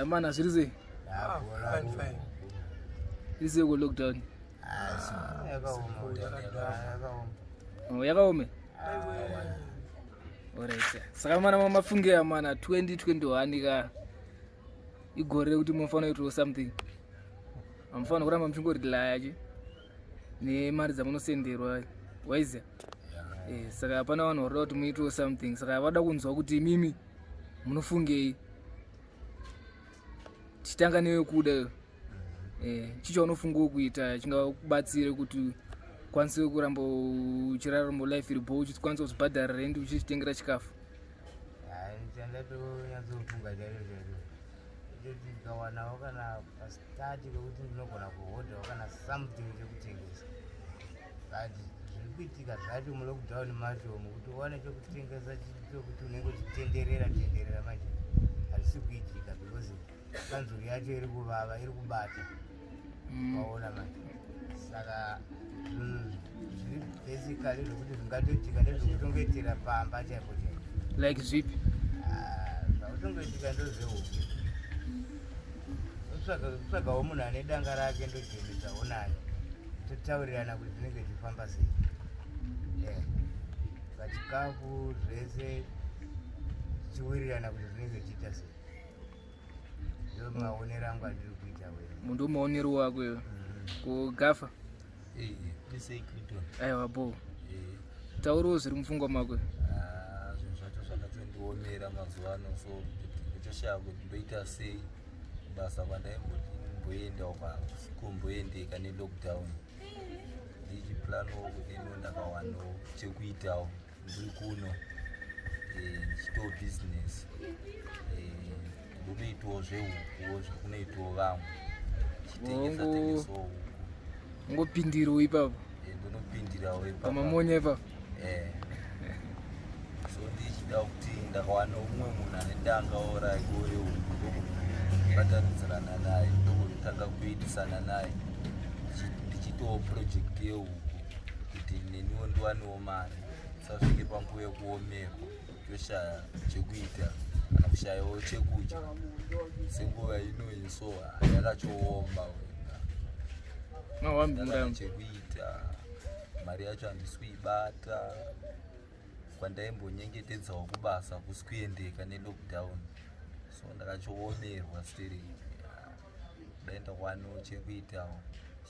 amana zvirize ise ku lockdown yakaome alright saka mana mafunge amana 2021 ka igore kuti munofanira kuita something amufanira kuramba muchingorila yachi nemari dzamunosenderwa Hwezha saka hapana vanhu varida kuti muite something saka vada kunzwa kuti mimi munofungei tichitanga newe Kuda chicho unofunga kuita chingakubatsire kuti ukwanise kuramba uchirarama life iri bo uchikwanisa kuzvibhadhara rent uchitengera chikafu chandatonyatsofunga chaizvo kuti ndikawanawo kana pasitati kwekuti ndinogona kuhodhawo kana something chekutengesa but zviri kuitika zvacho mulockdown macho kuti uwane chekutengesa chokuti unenge uchitenderera manje hazvisi kuitika because kanzuri yacho iri kuvava iri kubata waona manje saka zviri basically zvokuti zvingatoitika ndezvekutongoitira pamba chaipo chaipo like zvipi zvautongoitika ndozvehupi utsvagawo munhu ane danga rake ndojemedzawo naye totaurirana kuti zvinenge zvichifamba sei pachikafu zvese tichiwirirana kuti zvinenge zvichiita sei ndo maonero angu andiri kuita wewe mundu maonero wako iwe ku Gaffa aiwa bo tauriwo zviri mupfungwa mako zvinhu zvacho zvakatondiomera mazuva ano so ndichoshaya kuti ndoita sei basa kwandaimboendawo kumboendeka nelockdown ndichiplanawo kuti ino ndakawanawo chekuitawo ndiri kuno ndichitawo business ndonoitawo zvehukuwo zvekunoitawo vamwe chitengesatengesawo huku ngopindirawo ipapo ndinopindirawo ipapo pamamonya ipapo so ndichida kuti ndakawana umwe munhu ane dangawo raigore huku batanidzirana naye ndokutanga kuitisana naye ndichitawo project yehuku kuti neniwo ndiwanewo mari sasvike panguva yekuomerwa toshaya chekuita kana kushayawo chekudya senguva inoyi so yakachooma chekuita mari yacho handisi kuibata kwandaimbonyengetedzawo kubasa kusi kuendeka nelockdown so ndakachoomerwa stiri daenda kwanowo chekuitawo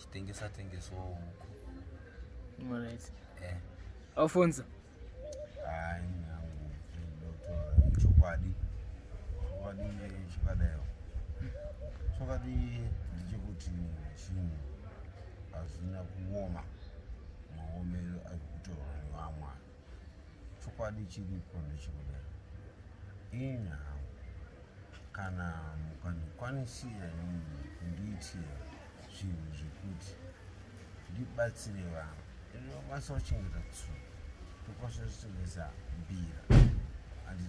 chitengesatengesawo huku alright Alphonso chokwadi chakadayo chokwadi ndechekuti chinhu hazvina kuoma maomero arikutorwa nevamwe chokwadi chiripo ndechekudayo inhau kana mukandikwanisira kundiitira zvinhu zvekuti ndibatsire vanhu ndinokwanisa kuchengeta tsuo tokwanisa kutengesa mbira andi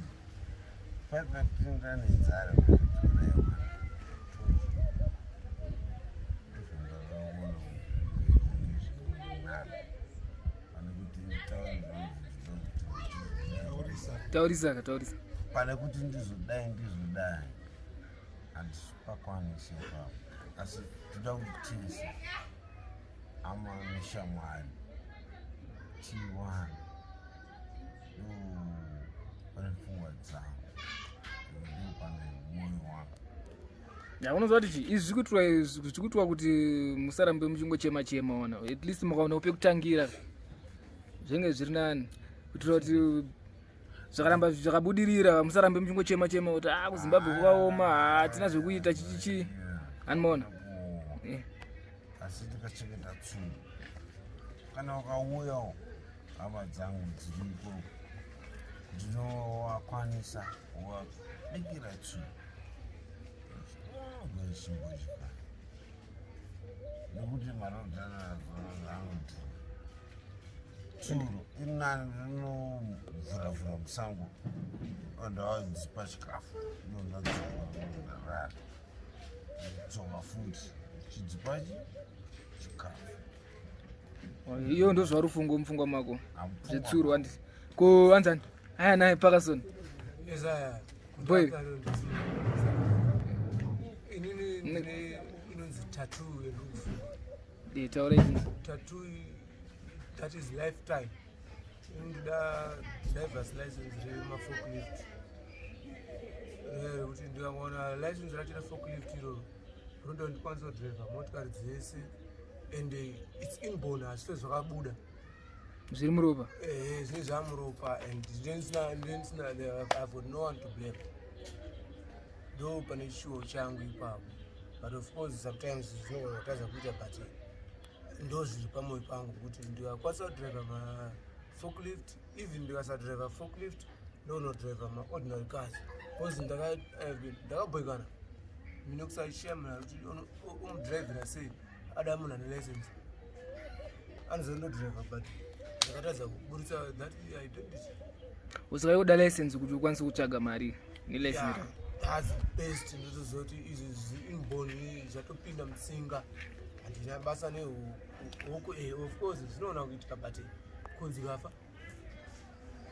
paina kupinda nenzara kutodayo taurisa pane kuti ndizodai handisi pakwanisi ipapo asi toda kutisa amaneshamwari T1 pane pfungwa dzangu ndo pane mwoyo wangu unozwa kuti izvi zvirikuitwa kuti musarambe muchingochema ona at least mukaona pekutangira zvenge zviri nani kuitira kuti zvakaramba zvakabudirira musarambe muchingochema kuti kuZimbabwe kukaoma hatina zvekuita chichichi animaona asi tikachengeta tsuo kana ukauyawo hama dzangu dziripo ndinowakwanisa wabikira tsuo ngechimbochika nekuti marodhana zangu tsuro inani rinovhuravhura musango ndawadzipa chikafu inonadzorara dzoma futi chidzipachi chikafu iyo ndo zvari ufungo mupfungwa mako zvetsuro handisi ko anzani aya naye Parkerson Yes, boy inonzi tattoo yerufu. Taura izvi. Tattoo that is lifetime. Inoda driver's license remaforklift. Kuti ndikaona license rachina forklift iro rondo ndikwanisa kudriva motikari dzese and it's inborn hazvise zvakabuda zviri muropa. Zvine zvamuropa and I've got no one to blame. Ndo pane chishuwo changu ipapo, but of course sometimes zvinogona kutadza kuita, but ndo zviri pamwoyo pangu kuti ndikakwanisa kudriva maforklift, even ndikasadriva forklift ndonodriva maordinary cars, because ndakabhoikana mine kusashiyamira kuti umudrivera sei ada munhu ane license anozondodriva, but ndakatadza kuburitsa that I don't it. Usikayoda license kuti ukwanise kutsvaga mari nelicense. That's best. Ndotozoti izvi inborn zvatopinda mutsinga handina basa nehuku. Of course zvinoona kuitika, but kunzi Gaffa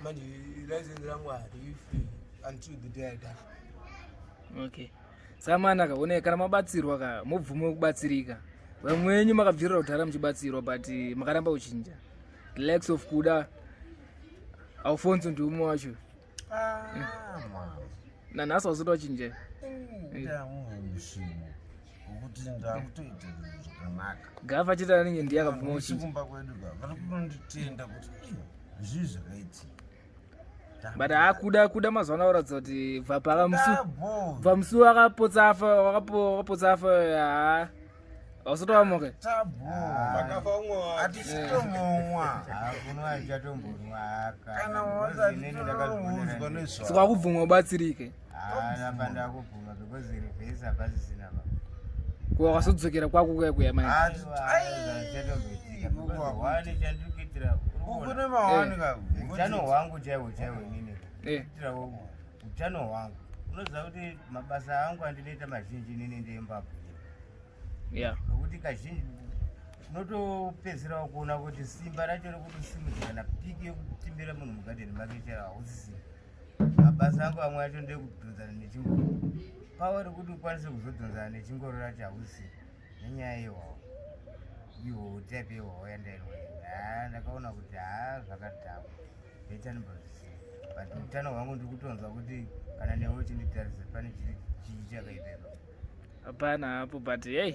manje license rangu harifi until the day I die. Okay. Samana kaone kana mabatsirwa ka mubvume kubatsirika. Vamwenyu makabvirira kutara muchibatsirwa, but makaramba uchinja. The likes of Kuda, Alphonso ndi umwe wacho. Nanhasi wasoti wachinja. Ndamushimo ukuthi ndakutoita zvakanaka. Gaffa chita ninge ndiye akabvuma uchinja. Kumba kwedu vari kunonditenda kuti zvii zvakaitika. But Kuda mazuva ano kuratidza kuti bva musi wakapotsa afa ausotovamoka. Saka wakubvumwa ubatsirike. Wakazodzokera kwako kuya mai. Utano hwangu chaiwo inini. Utano hwangu unoziva kuti mabasa angu andinoita mazhinji inini ndeMzimbabwe. Nokuti kazhinji unotopedzisira kuona kuti simba racho rekuti simudzira kana piki yekutimbira munhu mugadheni make chaiwo hausisina. Mabasa angu amwe acho ndekudhonzana nechingoro. Pawa rekuti ukwanise kuzodhonzana nechingoro racho hausisina nenyaya yewawo. Iwo type yewawo yandainoona. Ndakaona kuti zvakadhakwa beta ndimbozvisina, but utano hwangu ndikutonzwa kuti kana newe chinditarisa pane chii chakaipepa. Hapana hapo, but hey,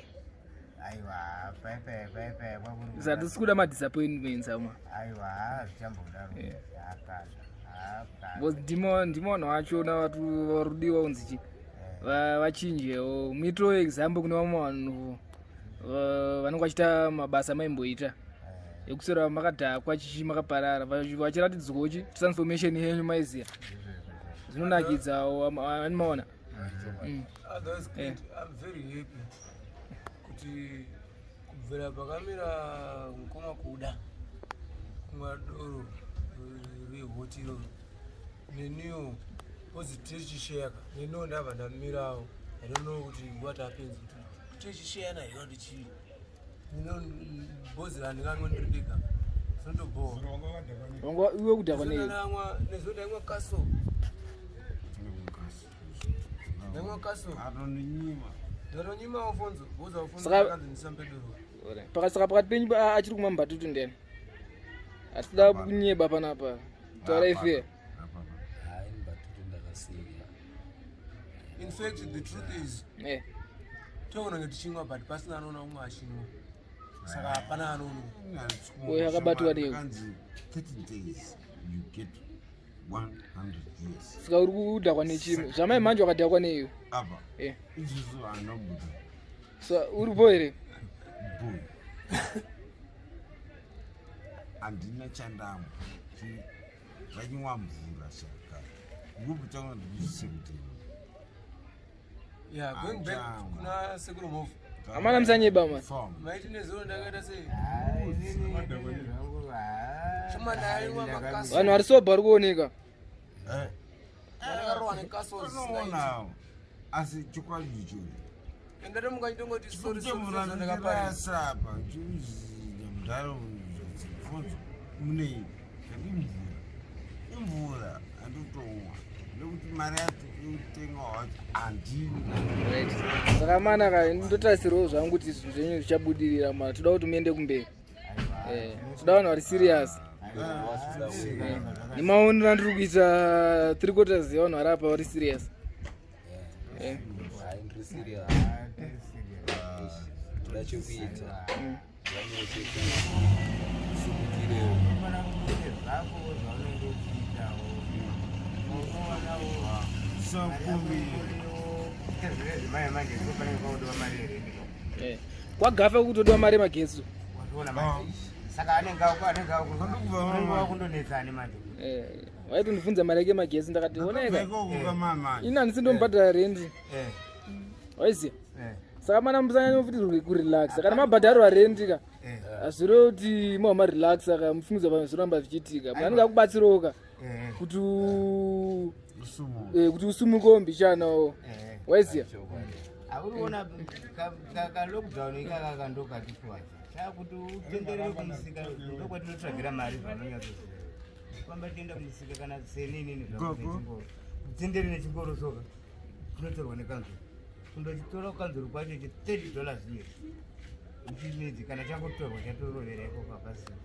aiwa paipa kwakuri zati kuda madisappointments ama. Aiwa zvichambodaro zvakadha. Because ndimoona wacho na watu Roddie waunzi chi vachinjewo mitro example kune vamwe vanhu vanenge vachita mabasa maimboita ekusora makadhakwa chichi makaparara vachiratidzwawo transformation yenyu maiziya zvinonakidzawo animaona. That's good. I'm very happy kuti kubvira pakamira mukoma Kuda kumadoro rehotiro neniwo pozitechisheka neniwo ndabva ndamirawo. I don't know kuti what happens techishena hiyo ndichi nino bozi randikangondiridika sontoboha wanga iwe kudhakwa nei nezodamwa kaso nemwa kaso ndinonyima Alphonso boza Alphonso akanzindisa mpedoro saka pakati penyu achiri kumwa Mbatutu ndeni atida kunyeba panapa taura ife. In fact the truth is toona ngati chimwa but pasina anoona umwe achinwa saka hapana anoona uyo akabatwa neyo 30 days you get 100 years. saka uri kudhakwa nechimwe zvamai manje wakadhakwa neyo apa izvizvo anobuda so uripo here boy handina chandamo zvanywa mvura shaka ngubu changu ndikuzise kuti going back kuna sekuru mofu amana msanyeba man maiti nezoro ndakaita sei chuma ndaiwa makaso vanhu vari soba vari kuoneka ndakarohwa nekaso zisinaona asi chokwadi icho endate mukachitongoti sorryapa mundaro dzifunzo mune imvura andotomwa nekuti mari yacho itenga wacho handini. saka mana ndotarisirawo zvangu kuti zvinhu zvenyu zvichabudirira mana toda kuti muende kumberi toda vanhu vari serious nemaonero andiri kuita 3/4 yavanhu vari apa vari serious toda chekuita kwagaffa kutodiwa mari magetsi saka anenge kundonetsane manje waitondibvunza mari yake magetsi ndakati oneka ini handisindombhadhara rendi waiziya saka mana musanyanya futi kurelaxa kana mabhadharwa rendi ka hazviro kuti mowa marelaxa ka mufungiza vanhu zvoramba zvichiitika manenge akubatsirawo ka kuti usumukewo mbishanawo waiziya auriona kalockdown ikaka kandokatikuwa chakuti utenderere kumusika ndokwatinotsvagira mari zvanonyatsoa kwamba tienda kumusika kana senini utendere nechingoro soka tinotorwa nekanzuru kundochitora kukanzuru kwacho $30 iye uchimedzi kana changotorwa chatorovera iko kapasina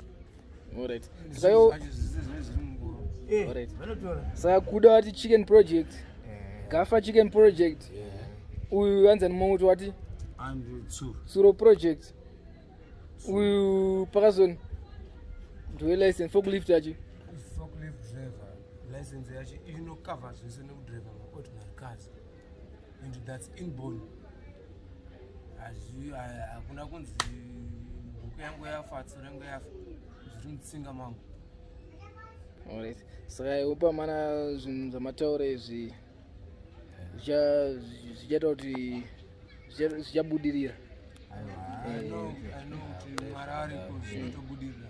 vanotora saka kuda wati chicken project Gaffa chicken project uyu anzani mumuti wati suro project uyu Parkerson ndiwe license forklift yachi forklift driver license yacho inokava zvese nekudriva maordinary cars and that's inborn hakuna kunzi huku yangu yafa tsoro yangu yafa zviri mutsinga mangu alright saka upa mana zvinhu zvamataura izvi zvichaita kuti zvichabudirira kuti mwari ariko zvinotobudirira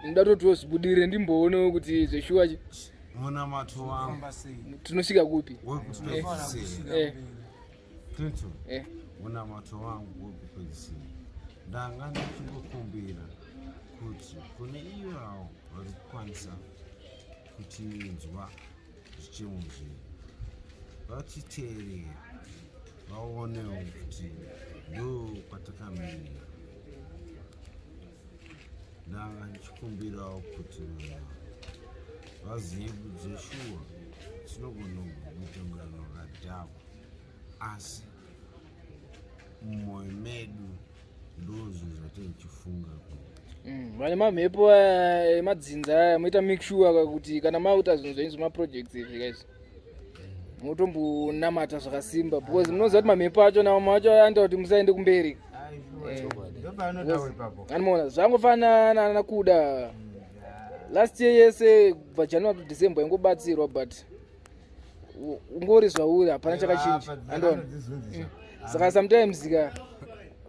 ndoda totiwo zvibudirire ndimboonewo kuti zveshuwa munamato wangu tinosvika kupi munamato wangu wekupedzisira ndanga ndichingokumbira kuti kune ivawo vari kukwanisa kutinzwa zvichemuzvi vatiteerera vaonewo kuti ndo kwatakamirira ndanga ndichikumbirawo kuti vazive kuti zveshuwa tinogona kutongana vakadhakwa asi mumwoyo medu ndozvo zvatinochifunga vane mamhepo emadzinza moita make sure kuti kana mauta zvinhu zvenyu zvemaprojects izvi kaizvi motombonamata zvakasimba because munoziva kuti mamhepo acho namwe acho aenda kuti musaende kumberi animona zvangofanana nakuda last year yese kubva January to December ingobatsirwa but ungori zvauri hapana chakachinja andona saka sometimes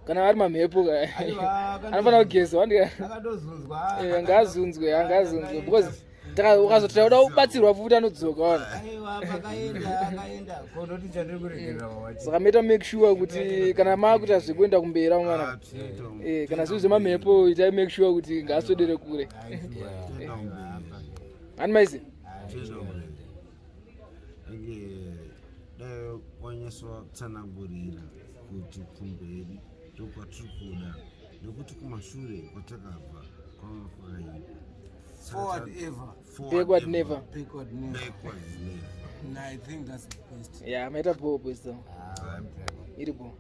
kana ari mamhepo anofanira kugeza angazunzwe because ukazotira uda kubatsirwa futi anodzoka wana saka maita make sure kuti kana maakuita zvekuenda kumbera mwana kana zvinhu zvemamhepo itai make sure kuti ngaaswedere kure hani maisi dai wanyaswa kutsanangurira kuti kumberi ndokwatiri kuda nekuti kumashure kwatakabva kwanga kwakaipa backward never and I think that's the best. yeah maita popo so iripo